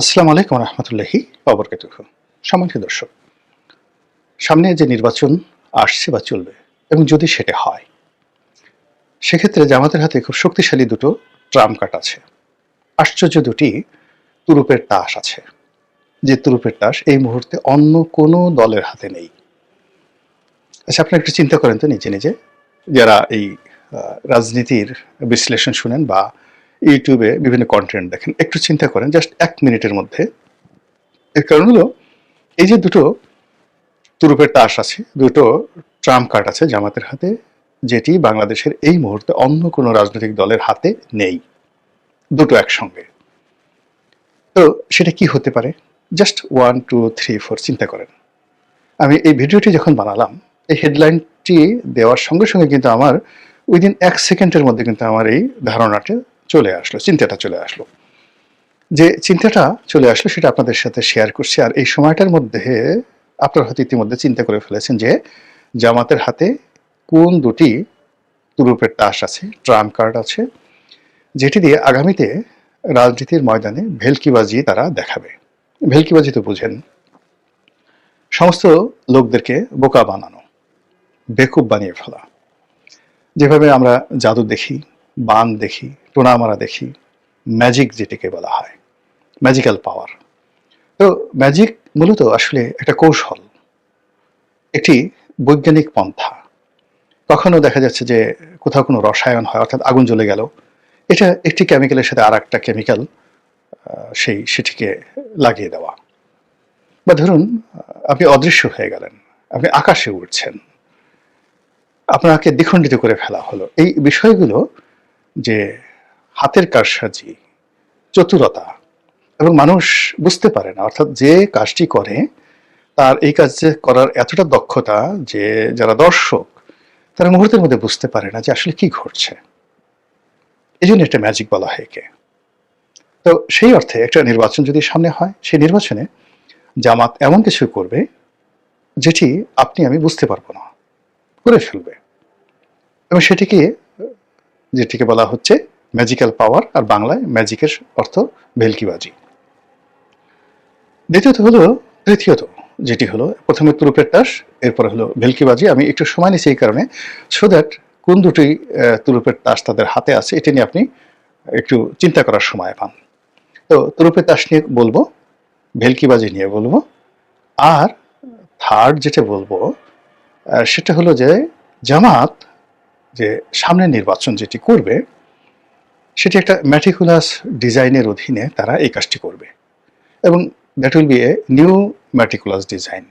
আসসালামু আলাইকুম রহমতুল্লাহি ওয়া সম্মানিত দর্শক, সামনে যে নির্বাচন আসছে বা চলবে এবং যদি সেটা হয়, সেক্ষেত্রে জামাতের হাতে খুব শক্তিশালী দুটো ট্রাম্প কার্ড আছে। আশ্চর্য দুটি তুরুপের তাস আছে, যে তুরুপের তাস এই মুহূর্তে অন্য কোনো দলের হাতে নেই। আচ্ছা, আপনি একটু চিন্তা করেন তো নিজে নিজে, যারা এই রাজনীতির বিশ্লেষণ শুনেন বা ইউটিউবে বিভিন্ন কন্টেন্ট দেখেন, একটু চিন্তা করেন জাস্ট 1 মিনিটের মধ্যে। এর কারণ হলো, এই যে দুটো তুরুপের তাস আছে, দুটো ট্রাম্প কার্ড আছে জামাতের হাতে, যেটি বাংলাদেশের এই মুহূর্তে অন্য কোনো রাজনৈতিক দলের হাতে নেই, দুটো একসঙ্গে। তো সেটা কি হতে পারে? জাস্ট 1 2 3 4 চিন্তা করেন। আমি এই ভিডিওটি যখন বানালাম, এই হেডলাইনটি দেওয়ার সঙ্গে সঙ্গে কিন্তু আমার উইদিন 1 সেকেন্ডের মধ্যে কিন্তু আমার এই ধারণাটা চলে আসলো, চিন্তাটা চলে আসলো। যে চিন্তাটা চলে আসলো সেটা আপনাদের সাথে শেয়ার করছি। আর এই সময়টার মধ্যে আপনারা হয়তো ইতিমধ্যে চিন্তা করে ফেলেছেন যে জামাতের হাতে কোন দুটি তুরুপের তাস আছে, ট্রাম্প কার্ড আছে, যেটি দিয়ে আগামীতে রাজনীতির ময়দানে ভেলকিবাজি তারা দেখাবে। ভেলকিবাজি তো বুঝেন, সমস্ত লোকদেরকে বোকা বানানো, বেকুব বানিয়ে ফেলা। যেভাবে আমরা জাদু দেখি, বান দেখি, টোনামারা দেখি, ম্যাজিক যেটিকে বলা হয়, ম্যাজিক্যাল পাওয়ার। তো ম্যাজিক মূলত আসলে একটা কৌশল, একটি বৈজ্ঞানিক পন্থা। কখনো দেখা যাচ্ছে যে কোথাও কোনো রসায়ন হয়, অর্থাৎ আগুন জ্বলে গেল, এটা একটি কেমিক্যালের সাথে আর একটা কেমিক্যাল সেটিকে লাগিয়ে দেওয়া। বা ধরুন, আপনি অদৃশ্য হয়ে গেলেন, আপনি আকাশে উড়ছেন, আপনাকে দ্বিখণ্ডিত করে ফেলা হলো। এই বিষয়গুলো যে হাতের কারসাজি, চতুরতা, এবং মানুষ বুঝতে পারে না, অর্থাৎ যে কাজটি করে তার এই কাজ করার এতটা দক্ষতা যে যারা দর্শক তারা মুহূর্তের মধ্যে বুঝতে পারে না যে আসলে কি ঘটছে। এই জন্য একটা ম্যাজিক বলা হয় একে। তো সেই অর্থে একটা নির্বাচন যদি সামনে হয়, সেই নির্বাচনে জামাত এমন কিছু করবে যেটি আপনি আমি বুঝতে পারবো না, করে ফেলবে। এবং যেটিকে বলা হচ্ছে ম্যাজিক্যাল পাওয়ার, আর বাংলায় ম্যাজিকের অর্থ ভেলকিবাজি। তৃতীয়ত যেটি হলো, প্রথমে তুরুপের তাস, এরপরে হলো ভেলকিবাজি। আমি একটু সময় নিচ্ছি এই কারণে, সো দ্যাট কোন দুটি তুরুপের তাস তাদের হাতে আছে এটা নিয়ে আপনি একটু চিন্তা করার সময় পান। তো তুরুপের তাস নিয়ে বলবো, ভেলকিবাজি নিয়ে বলবো, আর থার্ড যেটা বলবো সেটা হলো যে জামাত যে সামনের নির্বাচন যেটি করবে সেটি একটা ম্যাটিকুলাস ডিজাইনের অধীনে তারা এই কাজটি করবে, এবং that will B a new meticulous design.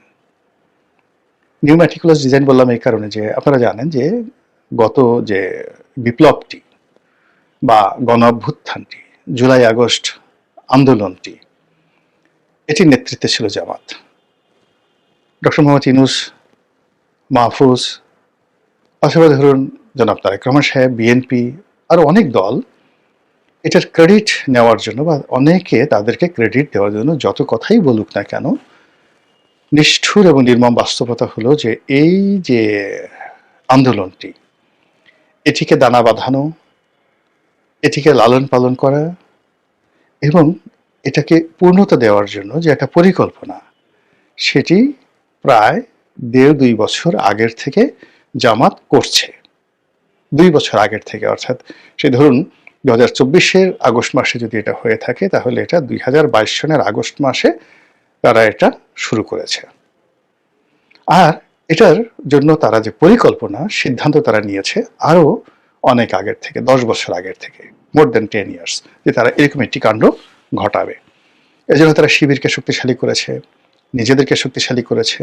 New meticulous design বললাম এই কারণে যে আপনারা জানেন যে গত যে বিপ্লবটি বা গণ অভ্যুত্থানটি, জুলাই আগস্ট আন্দোলনটি, এটির নেতৃত্বে ছিল জামাত। ডক্টর মোহাম্মদ ইউনূস, মাহফুজ, অথবা ধরুন জনাব তারেক রহমান সাহেব, বিএনপি, আরও অনেক দল এটার ক্রেডিট নেওয়ার জন্য বা অনেকে তাদেরকে ক্রেডিট দেওয়ার জন্য যত কথাই বলুক না কেন, নিষ্ঠুর এবং নির্মম বাস্তবতা হলো যে এই যে আন্দোলনটি, এটিকে দানা বাঁধানো, এটিকে লালন পালন করা এবং এটাকে পূর্ণতা দেওয়ার জন্য যে একটা পরিকল্পনা, সেটি প্রায় 1.5-2 বছর আগের থেকে জামাত করছে। 2 বছর আগের থেকে, অর্থাৎ সে ধরুন 2024-এর আগস্ট মাসে যদি এটা হয়ে থাকে, তাহলে এটা 2022 সনের আগস্ট মাসে তারা এটা শুরু করেছে। আর এটার জন্য তারা যে পরিকল্পনা, সিদ্ধান্ত তারা নিয়েছে আরও অনেক আগের থেকে, 10 বছর আগের থেকে, মোর দেন 10 ইয়ার্স, যে তারা এরকম একটি কাণ্ড ঘটাবে। এজন্য তারা শিবিরকে শক্তিশালী করেছে, নিজেদেরকে শক্তিশালী করেছে,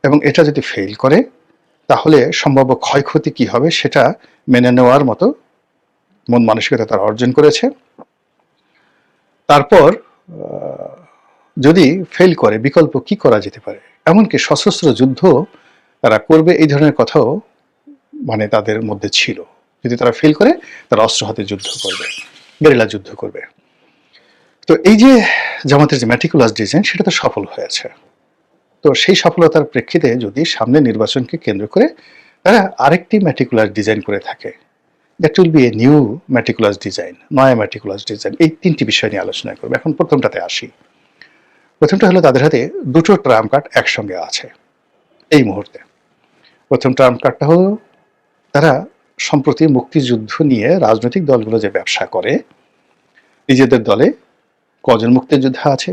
এবং এটা যদি ফেল করে তাহলে সম্ভাব্য ক্ষয়ক্ষতি কি হবে সেটা মেনে নেওয়ার মতো মন মানসিকতা তারা অর্জন করেছে। তারপর যদি ফেল করে বিকল্প কি করা যেতে পারে, এমনকি সশস্ত্র যুদ্ধ তারা করবে, এই ধরনের কথাও মানে তাদের মধ্যে ছিল। যদি তারা ফেল করে, তারা অস্ত্র হাতে যুদ্ধ করবে, গেরিলা যুদ্ধ করবে। তো এই যে জামাতের যে ম্যাটিকুলাস ডিজাইন, সেটা তো সফল হয়েছে। তো সেই সফলতার প্রেক্ষিতে যদি সামনে নির্বাচনকে কেন্দ্র করে তারা আরেকটি ম্যাটিকুলার ডিজাইন করে থাকে, that will B a new meticulous design, নয়া ম্যাটিকুলাস ডিজাইন। এই তিনটি বিষয় নিয়ে আলোচনা করবো। এখন প্রথমটাতে আসি। প্রথমটা হলো তাদের হাতে দুটো ট্রাম্প কার্ড একসঙ্গে আছে এই মুহূর্তে। প্রথম ট্রাম্প কার্ডটা হলো তারা সম্প্রতি মুক্তিযুদ্ধ নিয়ে রাজনৈতিক দলগুলো যে ব্যবসা করে, নিজেদের দলে কজন মুক্তিযোদ্ধা আছে,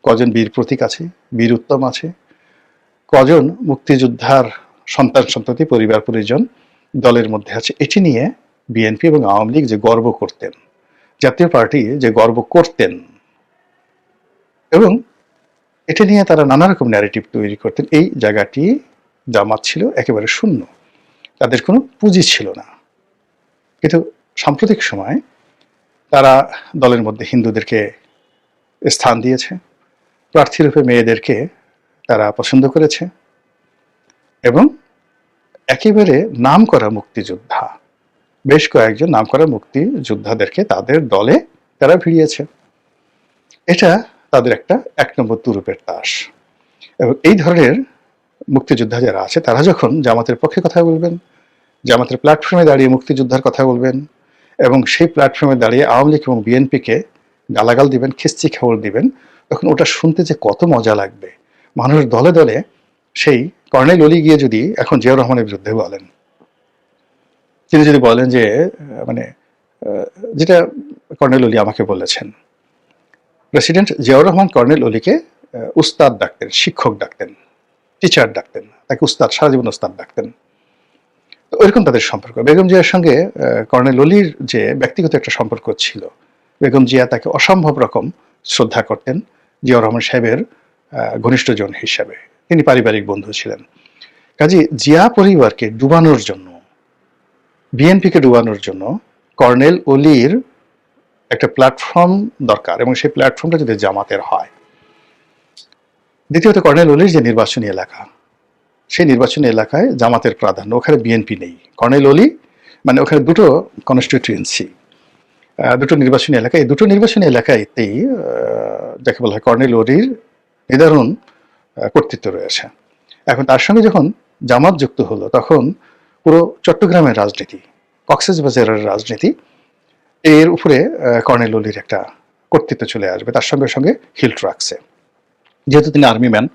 কজন বীর প্রতীক আছে, বীর উত্তম আছে, কজন মুক্তিযোদ্ধার সন্তান সন্ততি পরিবার পরিজন দলের মধ্যে আছে, এটি নিয়ে বিএনপি এবং আওয়ামী লীগ যে গর্ব করতেন, জাতীয় পার্টি যে গর্ব করতেন, এবং এটা নিয়ে তারা নানা রকম ন্যারেটিভ তৈরি করতেন, এই জায়গাটি জামাত ছিল একেবারে শূন্য। তাদের কোনো পুঁজি ছিল না। কিন্তু সাম্প্রতিক সময় তারা দলের মধ্যে হিন্দুদেরকে স্থান দিয়েছে, প্রার্থীরূপে মেয়েদেরকে তারা পছন্দ করেছে, এবং একেবারে নামকরা মুক্তিযোদ্ধা, বেশ কয়েকজন নামকরা মুক্তিযোদ্ধাদেরকে তাদের দলে তারা ভিড়িয়েছে। এটা তাদের একটা 1 নম্বর তুরুপের তাস। এবং এই ধরনের মুক্তিযোদ্ধা যারা আছে তারা যখন জামাতের পক্ষে কথা বলবেন, জামাতের প্ল্যাটফর্মে দাঁড়িয়ে মুক্তিযোদ্ধার কথা বলবেন, এবং সেই প্ল্যাটফর্মে দাঁড়িয়ে আওয়ামী লীগ এবং বিএনপিকে গালাগাল দিবেন, খিস্তি খেবল দিবেন, তখন ওটা শুনতে যে কত মজা লাগবে। মানুষ দলে দলে সেই কর্নেল অলি গিয়ে যদি এখন জিয়াউর রহমানের বিরুদ্ধে বলেন, তিনি যদি বলেন যে মানে যেটা কর্নেল অলি আমাকে বলেছেন, প্রেসিডেন্ট জিয়াউর রহমান কর্নেল অলিকে উস্তাদ ডাকতেন, শিক্ষক ডাকতেন, টিচার ডাকতেন, তাকে উস্তাদ, সারা জীবন উস্তাদ ডাকতেন। তো ওইরকম তাদের সম্পর্ক। বেগম জিয়ার সঙ্গে কর্নেল অলির যে ব্যক্তিগত একটা সম্পর্ক ছিল, বেগম জিয়া তাকে অসম্ভব রকম শ্রদ্ধা করতেন জিয়াউর রহমান সাহেবের ঘনিষ্ঠজন হিসাবে। তিনি পারিবারিক বন্ধু ছিলেন। কাজে জিয়া পরিবারকে ডুবানোর জন্য, বিএনপিকে ডুবানোর জন্য কর্নেল অলির একটা প্ল্যাটফর্ম দরকার, এবং সেই প্ল্যাটফর্মটা যদি জামাতের হয়। দ্বিতীয়ত, কর্নেল অলির যে নির্বাচনী এলাকা, সেই নির্বাচনী এলাকায় জামাতের প্রাধান্য, ওখানে বিএনপি নেই। কর্নেল অলি মানে ওখানে দুটো কনস্টিটিউয়েন্সি, দুটো নির্বাচনী এলাকা, এই দুটো নির্বাচনী এলাকাতেই যাকে বলা হয় কর্নেল অলির নিদারুণ কর্তৃত্ব রয়েছে। এখন তার সঙ্গে যখন জামাত যুক্ত হলো, তখন পুরো চট্টগ্রামের রাজনীতি, কক্সবাজারের রাজনীতি, এর উপরে কর্নেল অলির একটা কর্তৃত্ব চলে আসবে। তার সঙ্গে সঙ্গে হিল্ট রাখছে, যেহেতু তিনি আর্মি ম্যান,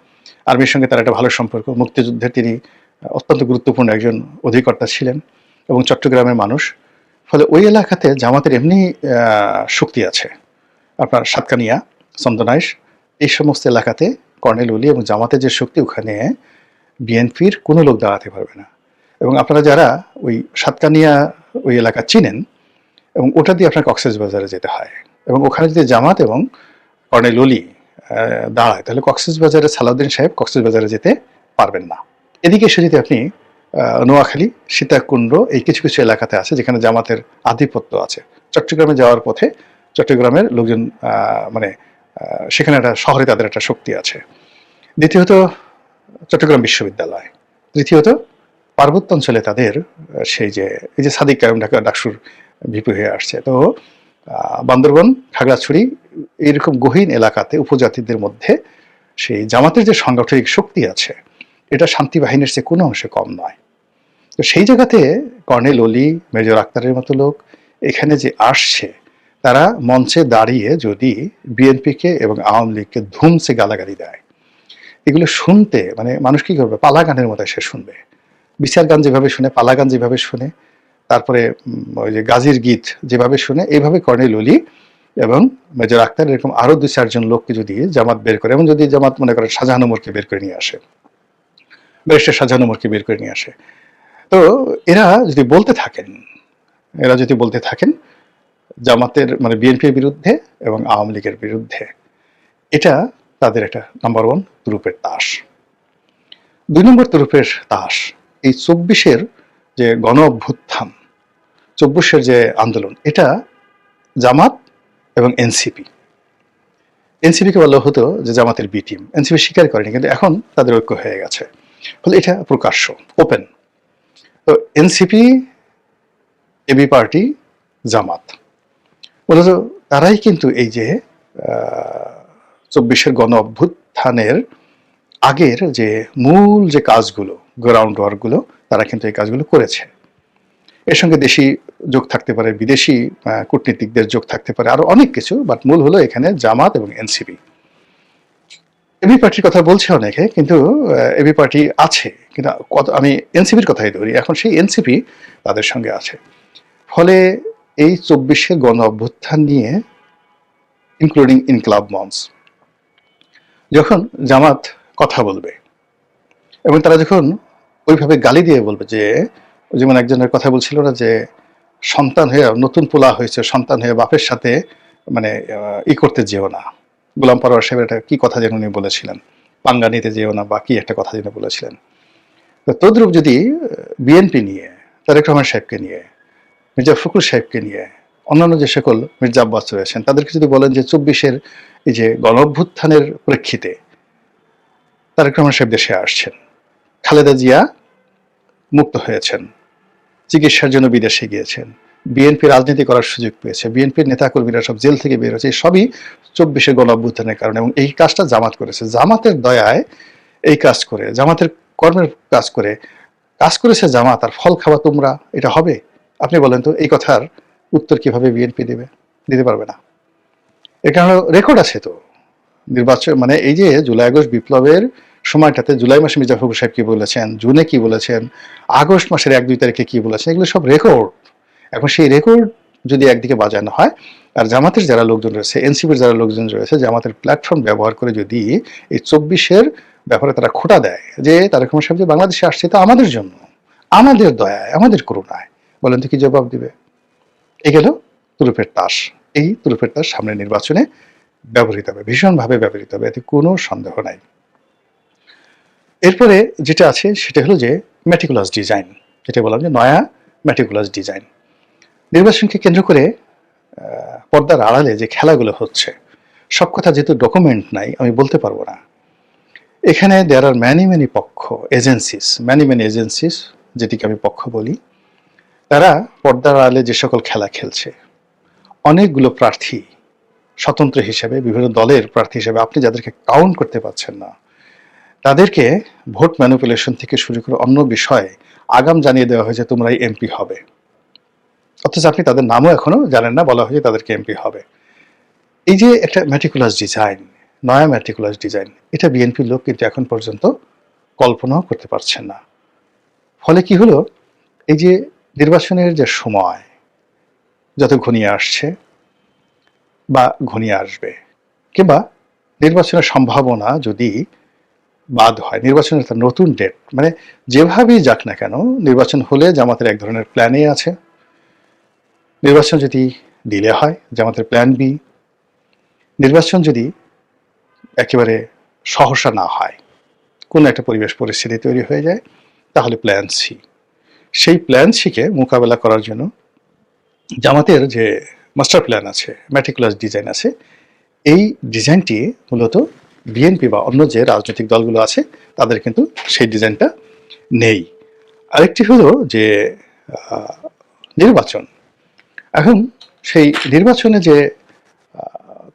আর্মির সঙ্গে তার একটা ভালো সম্পর্ক, মুক্তিযুদ্ধের তিনি অত্যন্ত গুরুত্বপূর্ণ একজন অধিকর্তা ছিলেন এবং চট্টগ্রামের মানুষ। ফলে ওই এলাকাতে জামাতের এমনি শক্তি আছে। আপনার সাতকানিয়া, চন্দনাইশ, এই সমস্ত এলাকাতে কর্নেল অলি এবং জামাতের যে শক্তি, ওখানে বিএনপির কোনো লোক দাঁড়াতে পারবে না। এবং আপনারা যারা ওই সাতকানিয়া ওই এলাকা চিনেন, এবং ওটা দিয়ে আপনার কক্সবাজারে যেতে হয়, এবং ওখানে যদি জামাত এবং কর্নেল অলি দাঁড়ায়, তাহলে কক্সবাজারের সালাউদ্দিন সাহেব কক্সবাজারে যেতে পারবেন না। এদিকে এসে যদি আপনি নোয়াখালী, সীতাকুণ্ড, এই কিছু কিছু এলাকাতে আছে যেখানে জামাতের আধিপত্য আছে, চট্টগ্রামে যাওয়ার পথে চট্টগ্রামের লোকজন মানে সেখানে একটা শহরে তাদের একটা শক্তি আছে। দ্বিতীয়ত, চট্টগ্রাম বিশ্ববিদ্যালয়। তৃতীয়ত, পার্বত্য অঞ্চলে তাদের সেই যে এই যে সাদিক কায়ুম ঢাকা ডাকসুর ভিপি হয়ে আসছে, তো বান্দরবন, খাগড়াছড়ি, এইরকম গহীন এলাকাতে উপজাতিদের মধ্যে সেই জামাতের যে সাংগঠনিক শক্তি আছে, এটা শান্তি বাহিনীর চেয়ে কোনো অংশে কম নয়। তো সেই জায়গাতে কর্নেল অলি, মেজর আক্তারের মতো লোক এখানে যে আসছে, তারা মঞ্চে দাঁড়িয়ে যদি বিএনপিকে এবং আওয়ামী লীগকে ধুমসে গালাগালি দেয়, এগুলো শুনতে মানে মানুষ কি করবে, পালা গানের মতো সে শুনবে। বিচার গান যেভাবে শুনে, পালা গান যেভাবে শুনে, তারপরে ওই যে গাজীর গীত যেভাবে শুনে, এইভাবে কর্নেল অলি এবং মেজর আক্তার এরকম আরো 2-4 জন লোককে যদি জামাত বের করে, এবং যদি জামাত মনে করে শাহজাহান ওমরকে বের করে নিয়ে আসে, ব্যারিস্টার শাহজাহান ওমরকে বের করে নিয়ে আসে, তো এরা যদি বলতে থাকেন জামাতের মানে বিএনপির বিরুদ্ধে এবং আওয়ামী লীগের বিরুদ্ধে, এটা তাদের একটা নাম্বার 1 তুরুপের তাস। 2 নম্বর তুরুপের তাস এই 24-এর যে গণ অভ্যুত্থান, 24-এর যে আন্দোলন, এটা জামাত এবং এনসিপিকে বলা হতো যে জামাতের বি টিম। এনসিপি স্বীকার করেনি, কিন্তু এখন তাদের ঐক্য হয়ে গেছে, ফলে এটা প্রকাশ্য, ওপেন। তো এনসিপি, এবি পার্টি, জামাত, মূলত তারাই কিন্তু এই যে 24-এর গণ অভ্যুত্থানের আগের যে মূল যে কাজগুলো, গ্রাউন্ড ওয়ার্কগুলো, তারা কিন্তু এই কাজগুলো করেছে। এর সঙ্গে দেশি যোগ থাকতে পারে, বিদেশি কূটনীতিকদের যোগ থাকতে পারে, আরো অনেক কিছু, বাট মূল হলো এখানে জামাত এবং এনসিপি। এবি পার্টির কথা বলছে অনেকে, কিন্তু এবি পার্টি আছে, কিন্তু আমি এনসিপির কথাই ধরি, এখন সেই এনসিপি তাদের সঙ্গে আছে। ফলে এই 24-এর গণ অভ্যুত্থান নিয়ে, ইনক্লুডিং ইনকলাব মঞ্চ, যখন জামাত কথা বলবে এবং তারা যখন ওইভাবে গালি দিয়ে বলবে, যে যেমন একজনের কথা বলছিল না, যে সন্তান হয়ে, নতুন পোলা হয়েছে, সন্তান হয়ে বাপের সাথে মানে করতে যেও না, গোলাম পরোয়ার সাহেব একটা কি কথা যেন উনি বলেছিলেন, পাঙ্গা নিতে যেও না বা কি একটা কথা যেন বলেছিলেন। তো তদ্রুপ যদি বিএনপি নিয়ে, তারেক রহমান সাহেবকে নিয়ে, মির্জা ফখরুল সাহেবকে নিয়ে, অন্যান্য যে সকল মির্জা আব্বাস রয়েছেন, তাদেরকে যদি বলেন যে 24-এর এই যে গণ অভ্যুত্থানের প্রেক্ষিতে তারেক রহমান সাহেব দেশে আসছেন, খালেদা জিয়া মুক্ত হয়েছেন, চিকিৎসার জন্য বিদেশে গিয়েছেন, বিএনপি রাজনীতি করার সুযোগ পেয়েছে, বিএনপির নেতাকর্মীরা সব জেল থেকে বের হয়েছে, সবই 24-এর গণ অভ্যুত্থানের কারণে, এবং এই কাজটা জামাত করেছে, জামাতের দয়ায় এই কাজ করে, জামাতের কর্মের কাজ করে, কাজ করেছে জামাত, আর ফল খাওয়া তোমরা, এটা হবে? আপনি বলেন তো, এই কথার উত্তর কিভাবে বিএনপি দেবে? দিতে পারবে না। এর কারণে রেকর্ড আছে তো, নির্বাচন মানে এই যে জুলাই আগস্ট বিপ্লবের সময়টাতে জুলাই মাসে মির্জা ফখরুল সাহেব কি বলেছেন, জুনে কি বলেছেন, আগস্ট মাসের 1-2 তারিখে কি বলেছেন, এগুলো সব রেকর্ড। এখন সেই রেকর্ড যদি একদিকে বাজানো হয়, আর জামাতের যারা লোকজন রয়েছে, এনসিপির যারা লোকজন রয়েছে, জামাতের প্ল্যাটফর্ম ব্যবহার করে যদি এই 24-এর ব্যাপারে তারা খোঁটা দেয়, যে তারেক রহমান সাহেব যে বাংলাদেশে আসছে তো আমাদের জন্য, আমাদের দয়ায়, আমাদের করুণায়, বলেন তো কি জবাব দিবে? এই গেল তুরুপের তাস। এই তুরুপের তাস সামনে নির্বাচনে ব্যবহৃত হবে, ভীষণভাবে ব্যবহৃত হবে, এতে কোনো সন্দেহ নাই। এরপরে যেটা আছে সেটা হলো যে ম্যাটিকুলাস ডিজাইন, যেটা বললাম যে নয়া ম্যাটিকুলাস ডিজাইন। নির্বাচনকে কেন্দ্র করে পর্দার আড়ালে যে খেলাগুলো হচ্ছে, সব কথা যেহেতু ডকুমেন্ট নাই, আমি বলতে পারবো না। এখানে দেয়ার আর ম্যানি পক্ষ, এজেন্সিস, ম্যানি এজেন্সিস, যেটিকে আমি পক্ষ বলি, তারা পর্দার আড়ালে যে সকল খেলা খেলছে, অনেকগুলো প্রার্থী স্বতন্ত্র হিসেবে, বিভিন্ন দলের প্রার্থী হিসেবে, আপনি যাদেরকে কাউন্ট করতে পারছেন না, তাদেরকে ভোট ম্যানিপুলেশন থেকে শুরু করে অন্য বিষয়ে আগাম জানিয়ে দেওয়া হয়েছে তোমরাই এমপি হবে, অথচ আপনি তাদের নামও এখনো জানেন না, বলা হয়েছে তাদেরকে এমপি হবে। এই যে একটা ম্যাটিকুলাস ডিজাইন, নয়া ম্যাটিকুলাস ডিজাইন, এটা বিএনপির লোক কিন্তু এখন পর্যন্ত কল্পনাও করতে পারছেন না। ফলে কি হলো, এই যে নির্বাচনের যে সময় যত ঘনিয়ে আসছে বা ঘনিয়ে আসবে, কিংবা নির্বাচনের সম্ভাবনা যদি বাদ হয়, নির্বাচনের একটা নতুন ডেট, মানে যেভাবেই যাক না কেন, নির্বাচন হলে জামাতের এক ধরনের প্ল্যান এ আছে, নির্বাচন যদি ডিলে হয় জামাতের প্ল্যান বি, নির্বাচন যদি একেবারে সহসা না হয়, কোনো একটা পরিবেশ পরিস্থিতি তৈরি হয়ে যায়, তাহলে প্ল্যান সি। সেই প্ল্যান সিকে মোকাবেলা করার জন্য জামাতের যে মাস্টার প্ল্যান আছে, ম্যাটিকুলাস ডিজাইন আছে, এই ডিজাইনটি মূলত বিএনপি বা অন্য যে রাজনৈতিক দলগুলো আছে তাদের কিন্তু সেই ডিজাইনটা নেই। আরেকটি হলো যে নির্বাচন, এখন সেই নির্বাচনে যে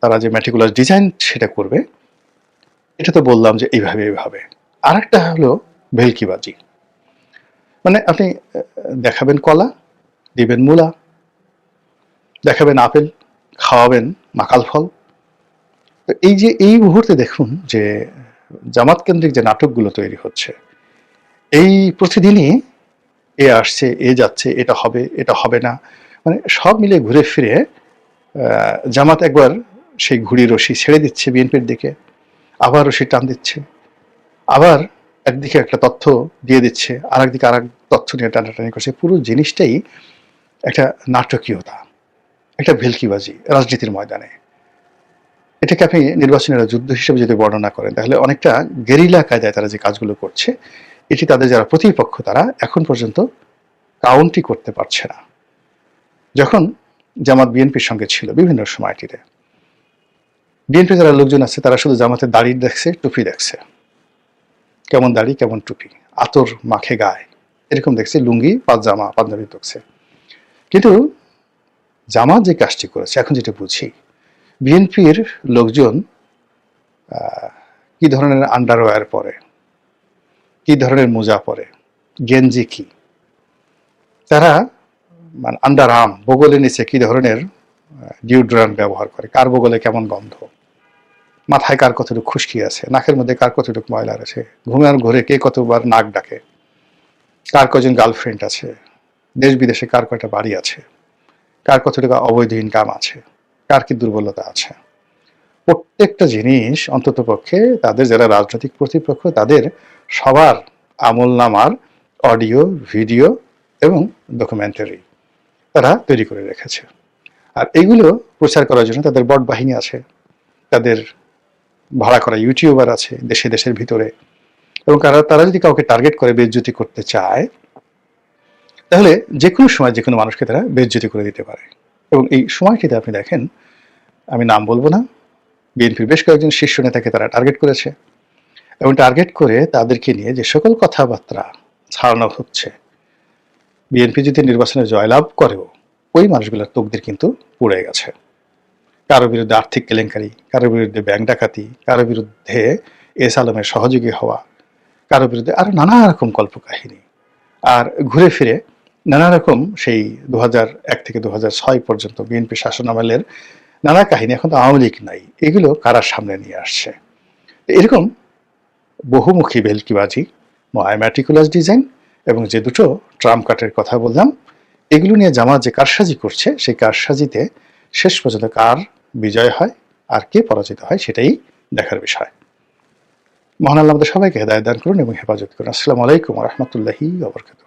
তারা যে ম্যাটিকুলাস ডিজাইন সেটা করবে, এটা তো বললাম যে এইভাবে। আর একটা হলো ভেলকিবাজি, মানে আপনি দেখাবেন কলা, দিবেন মূলা, দেখাবেন আপেল, খাওয়াবেন মাকাল ফল। তো এই যে এই মুহূর্তে দেখুন যে জামাত কেন্দ্রিক যে নাটকগুলো তৈরি হচ্ছে, এই প্রতিদিনই এ আসছে, এ যাচ্ছে, এটা হবে না, মানে সব মিলে ঘুরে ফিরে জামাত একবার সেই ঘুড়ি রশি ছেড়ে দিচ্ছে বিএনপির দিকে, আবার রশি টান দিচ্ছে, আবার একদিকে একটা তথ্য দিয়ে দিচ্ছে, আর একদিকে আর এক তথ্য নিয়ে টানাটানি করছে। পুরো জিনিসটাই একটা নাটকীয়তা, একটা ভেলকিবাজি রাজনীতির ময়দানে। এটাকে আপনি নির্বাচনের যুদ্ধ হিসেবে যদি বর্ণনা করেন, তাহলে অনেকটা গেরিলা কায়দায় তারা যে কাজগুলো করছে, এটি তাদের যারা প্রতিপক্ষ তারা এখন পর্যন্ত কাউন্টই করতে পারছে না। যখন জামাত বিএনপির সঙ্গে ছিল বিভিন্ন সময়টিতে, বিএনপি যারা লোকজন আছে তারা শুধু জামাতের দাড়ি দেখছে, টুপি দেখছে, কেমন দাড়ি কেমন টুপি, আতর মাখে গায়ে, এরকম দেখছে, লুঙ্গি পাজামা পাঞ্জাবি দেখছে। কিন্তু জামাত যে কাজটি করেছে, এখন যেটা বুঝি, বিএনপির লোকজন কি ধরনের আন্ডারওয়্যার পরে, কি ধরনের মোজা পরে, গেঞ্জি কি, তারা মানে আন্ডার আর্ম, বগলের নিচে কি ধরনের ডিওড্রান্ট ব্যবহার করে, কার বগলে কেমন গন্ধ, মাথায় কার কতটুকু খুশকি আছে, নাকের মধ্যে কার কতটুকু ময়লা আছে, ঘুমের ঘরে কে কতবার নাক ডাকে, কার কজন গার্লফ্রেন্ড আছে, দেশ বিদেশে কার কয়টা বাড়ি আছে, কার কতটুকু অবৈধ ইনকাম আছে, কার কি দুর্বলতা আছে, প্রত্যেকটা জিনিস অন্তত পক্ষে তাদের যারা রাজনৈতিক প্রতিপক্ষ তাদের সবার আমল নামার অডিও, ভিডিও এবং ডকুমেন্টারি তারা তৈরি করে রেখেছে। আর এগুলো প্রচার করার জন্য তাদের বট বাহিনী আছে, তাদের ভাড়া করা ইউটিউবার আছে দেশে দেশের ভিতরে, এবং তারা যদি কাউকে টার্গেট করে বেইজ্জতি করতে চায় তাহলে যে কোনো সময় যে কোনো মানুষকে তারা বেইজ্জতি করে দিতে পারে। এবং এই সময়টিতে আপনি দেখেন, আমি নাম বলবো না, বিএনপির বেশ কয়েকজন শীর্ষ নেতাকে তারা টার্গেট করেছে এবং টার্গেট করে তাদেরকে নিয়ে যে সকল কথাবার্তা ছাড়ানো হচ্ছে, বিএনপি যদি নির্বাচনে জয়লাভ করেও ওই মানুষগুলোর তকদির কিন্তু পুড়ে গেছে। কারো বিরুদ্ধে আর্থিক কেলেঙ্কারি, কারো বিরুদ্ধে ব্যাংক ডাকাতি, কারো বিরুদ্ধে এস আলমের সহযোগী হওয়া, কারো বিরুদ্ধে আরো নানা রকম কল্পকাহিনী। আর ঘুরে ফিরে নানা রকম সেই 2001 থেকে 2006 পর্যন্ত বিএনপি শাসনামলের নানা কাহিনী, এখন তো আওয়ামী লীগ নাই, এগুলো কারার সামনে নিয়ে আসছে। এরকম বহুমুখী ভেলকিবাজি, ম্যাটিকুলাস ডিজাইন এবং যে দুটো ট্রাম্প কার্ডের কথা বললাম, এগুলো নিয়ে জামাত যে কারসাজি করছে, সেই কারসাজিতে শেষ পর্যন্ত কার বিজয় হয় আর কে পরাজিত হয় সেটাই দেখার বিষয়। মহান আল্লাহ আমাদের সবাইকে হেদায়েত দান করুন এবং হেফাজত করুন। আসসালামু আলাইকুম ওয়া রাহমাতুল্লাহি ওয়া বারাকাতুহু।